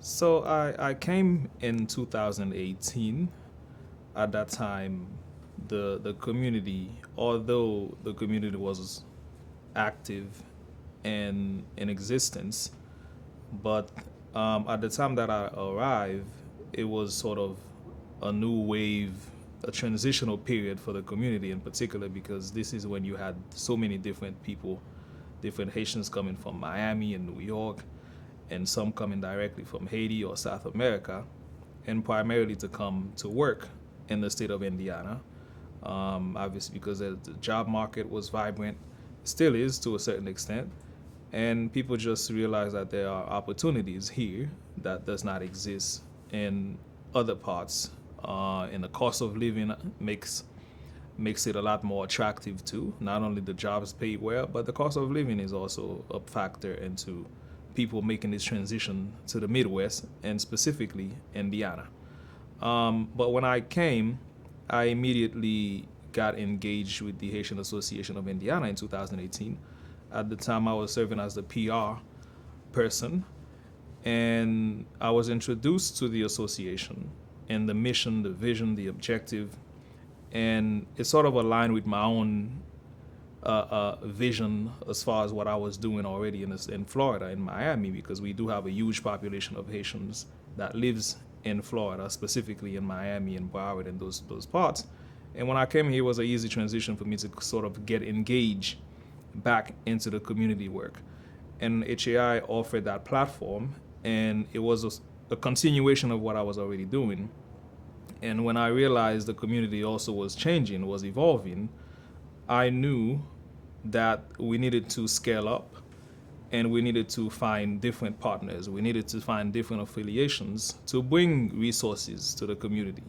So I came in 2018. At that time, the community, although the community was active and in existence, but at the time that I arrived, it was sort of a new wave, a transitional period for the community in particular, because this is when you had so many different people, different Haitians coming from Miami and New York, and some coming directly from Haiti or South America, and primarily to come to work in the state of Indiana. Obviously, because the job market was vibrant, still is to a certain extent, and people just realize that there are opportunities here that does not exist in other parts. And the cost of living makes it a lot more attractive too. Not only the jobs pay well, but the cost of living is also a factor into people making this transition to the Midwest and specifically Indiana. But when I came, I immediately got engaged with the Haitian Association of Indiana in 2018. At the time, I was serving as the PR person, and I was introduced to the association and the mission, the vision, the objective, and it sort of aligned with my own vision as far as what I was doing already in Florida, in Miami, because we do have a huge population of Haitians that lives in Florida, specifically in Miami and Broward and those parts. And when I came here, it was an easy transition for me to sort of get engaged back into the community work. And HAI offered that platform, and it was a continuation of what I was already doing. And when I realized the community also was changing, was evolving, I knew that we needed to scale up and we needed to find different partners. We needed to find different affiliations to bring resources to the community.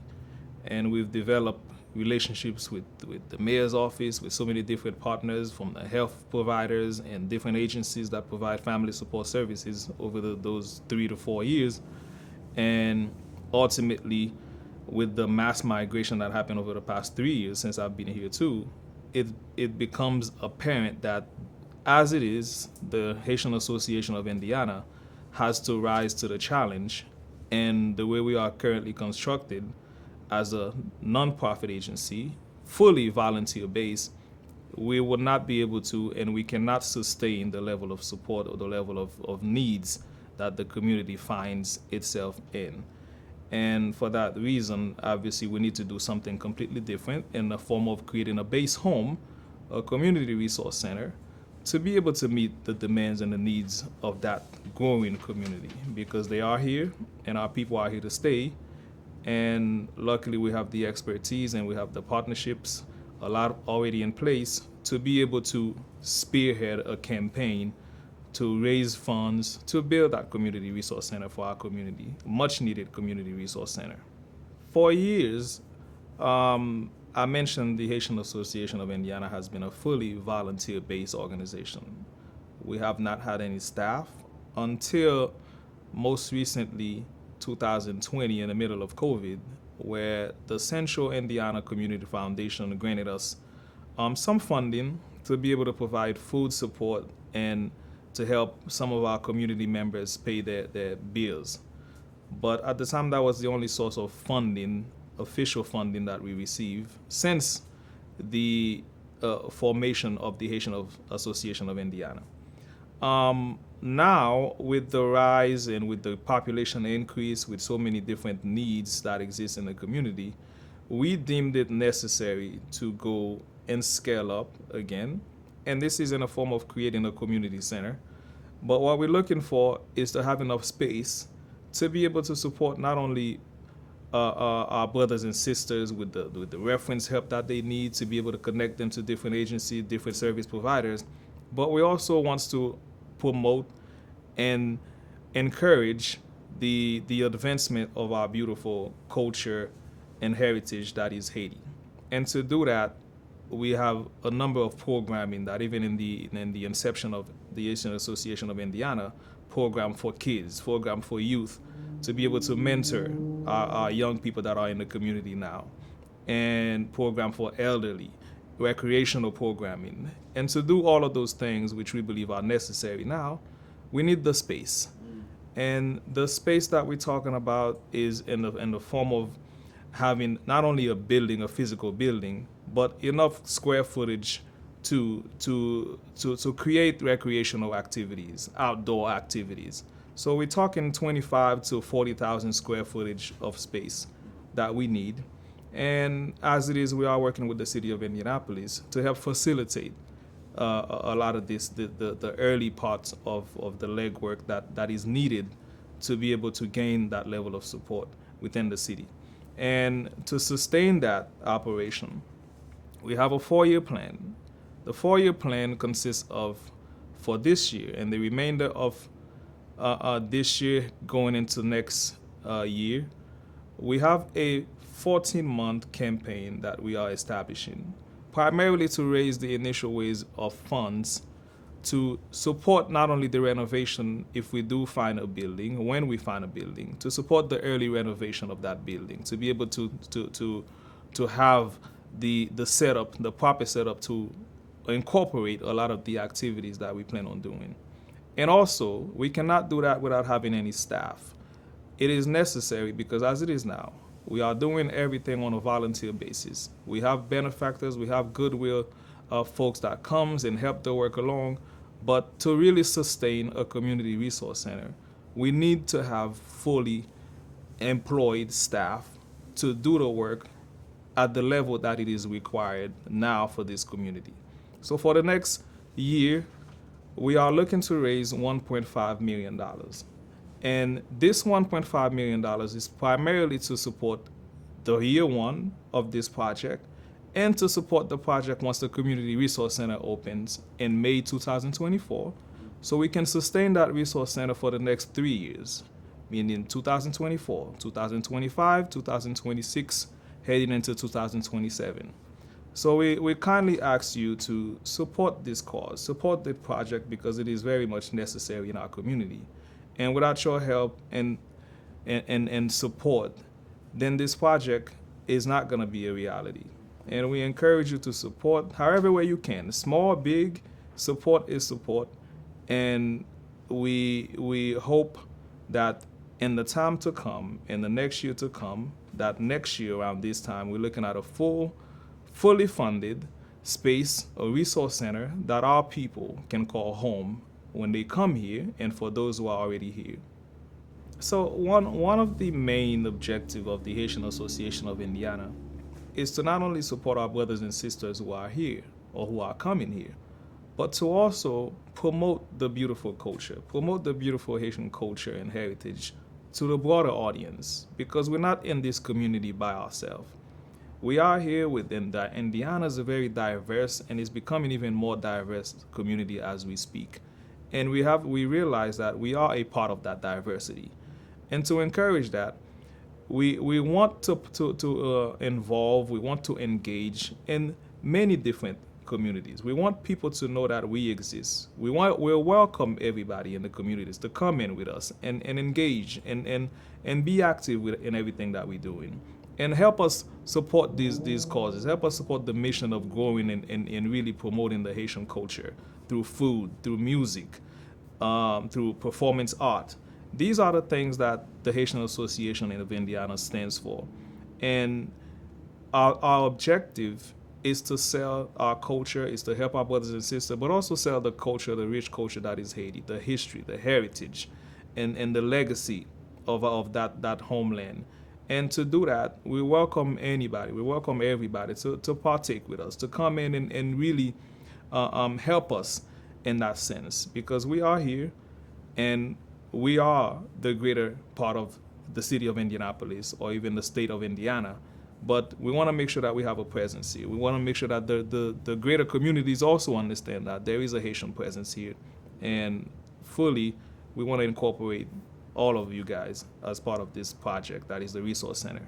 And we've developed relationships with the mayor's office, with so many different partners from the health providers and different agencies that provide family support services over those 3 to 4 years. And ultimately, with the mass migration that happened over the past 3 years since I've been here too, it becomes apparent that as it is, the Haitian Association of Indiana has to rise to the challenge. And the way we are currently constructed as a nonprofit agency, fully volunteer based, we would not be able to, and we cannot sustain the level of support or the level of needs that the community finds itself in. And for that reason, obviously, we need to do something completely different in the form of creating a base home, a community resource center, to be able to meet the demands and the needs of that growing community, because they are here and our people are here to stay. And luckily, we have the expertise and we have the partnerships, a lot already in place to be able to spearhead a campaign to raise funds to build that community resource center for our community, much needed community resource center. For years, I mentioned the Haitian Association of Indiana has been a fully volunteer based organization. We have not had any staff until most recently 2020, in the middle of COVID, where the Central Indiana Community Foundation granted us some funding to be able to provide food support and to help some of our community members pay their bills. But at the time, that was the only source of funding, official funding that we received since the formation of the Haitian Association of Indiana. Now, with the rise and with the population increase, with so many different needs that exist in the community, we deemed it necessary to go and scale up again. And this is in a form of creating a community center. But what we're looking for is to have enough space to be able to support not only our brothers and sisters with the reference help that they need, to be able to connect them to different agencies, different service providers, but we also want to promote and encourage the advancement of our beautiful culture and heritage that is Haiti. And to do that, we have a number of programming that even in the inception of the Haitian Association of Indiana, program for kids, program for youth, to be able to mentor our young people that are in the community now, and program for elderly, recreational programming. And to do all of those things, which we believe are necessary now, we need the space. And the space that we're talking about is in the form of having not only a building, a physical building, but enough square footage to create recreational activities, outdoor activities. So we're talking 25 to 40,000 square footage of space that we need. And as it is, we are working with the city of Indianapolis to help facilitate a lot of this, the early parts of the legwork that is needed to be able to gain that level of support within the city. And to sustain that operation, we have a 4-year plan. The 4-year plan consists of, for this year and the remainder of this year going into next year, we have a 14-month campaign that we are establishing, primarily to raise the initial ways of funds to support not only the renovation if we do find a building, when we find a building, to support the early renovation of that building, to be able to have the setup, the proper setup to incorporate a lot of the activities that we plan on doing. And also, we cannot do that without having any staff. It is necessary because as it is now, we are doing everything on a volunteer basis. We have benefactors, we have goodwill folks that comes and help the work along. But to really sustain a community resource center, we need to have fully employed staff to do the work at the level that it is required now for this community. So for the next year, we are looking to raise $1.5 million. And this $1.5 million is primarily to support the year one of this project and to support the project once the Community Resource Center opens in May 2024. So we can sustain that resource center for the next 3 years, meaning 2024, 2025, 2026, heading into 2027. So we kindly ask you to support this cause, support the project because it is very much necessary in our community. And without your help and support, then this project is not going to be a reality. And we encourage you to support however way you can. Small, big, support is support. And we hope that in the time to come, in the next year to come, that next year around this time, we're looking at a fully funded space, a resource center that our people can call home when they come here and for those who are already here. So one of the main objectives of the Haitian Association of Indiana is to not only support our brothers and sisters who are here or who are coming here, but to also promote the beautiful culture, promote the beautiful Haitian culture and heritage to the broader audience, because we're not in this community by ourselves. We are here within that. Indiana is a very diverse and is becoming even more diverse community as we speak. And we realize that we are a part of that diversity. And to encourage that, we want to involve, we want to engage in many different communities. We want people to know that we exist. We'll welcome everybody in the communities to come in with us and engage and be active in everything that we're doing. And help us support these causes. Help us support the mission of growing and really promoting the Haitian culture through food, through music, through performance art. These are the things that the Haitian Association of Indiana stands for. And our objective is to sell our culture, is to help our brothers and sisters, but also sell the culture, the rich culture that is Haiti, the history, the heritage, and the legacy of that homeland. And to do that, we welcome anybody, we welcome everybody to partake with us, to come in and really help us in that sense, because we are here and we are the greater part of the city of Indianapolis or even the state of Indiana. But we want to make sure that we have a presence here. We want to make sure that the greater communities also understand that there is a Haitian presence here. And fully, we want to incorporate all of you guys as part of this project that is the Resource Center.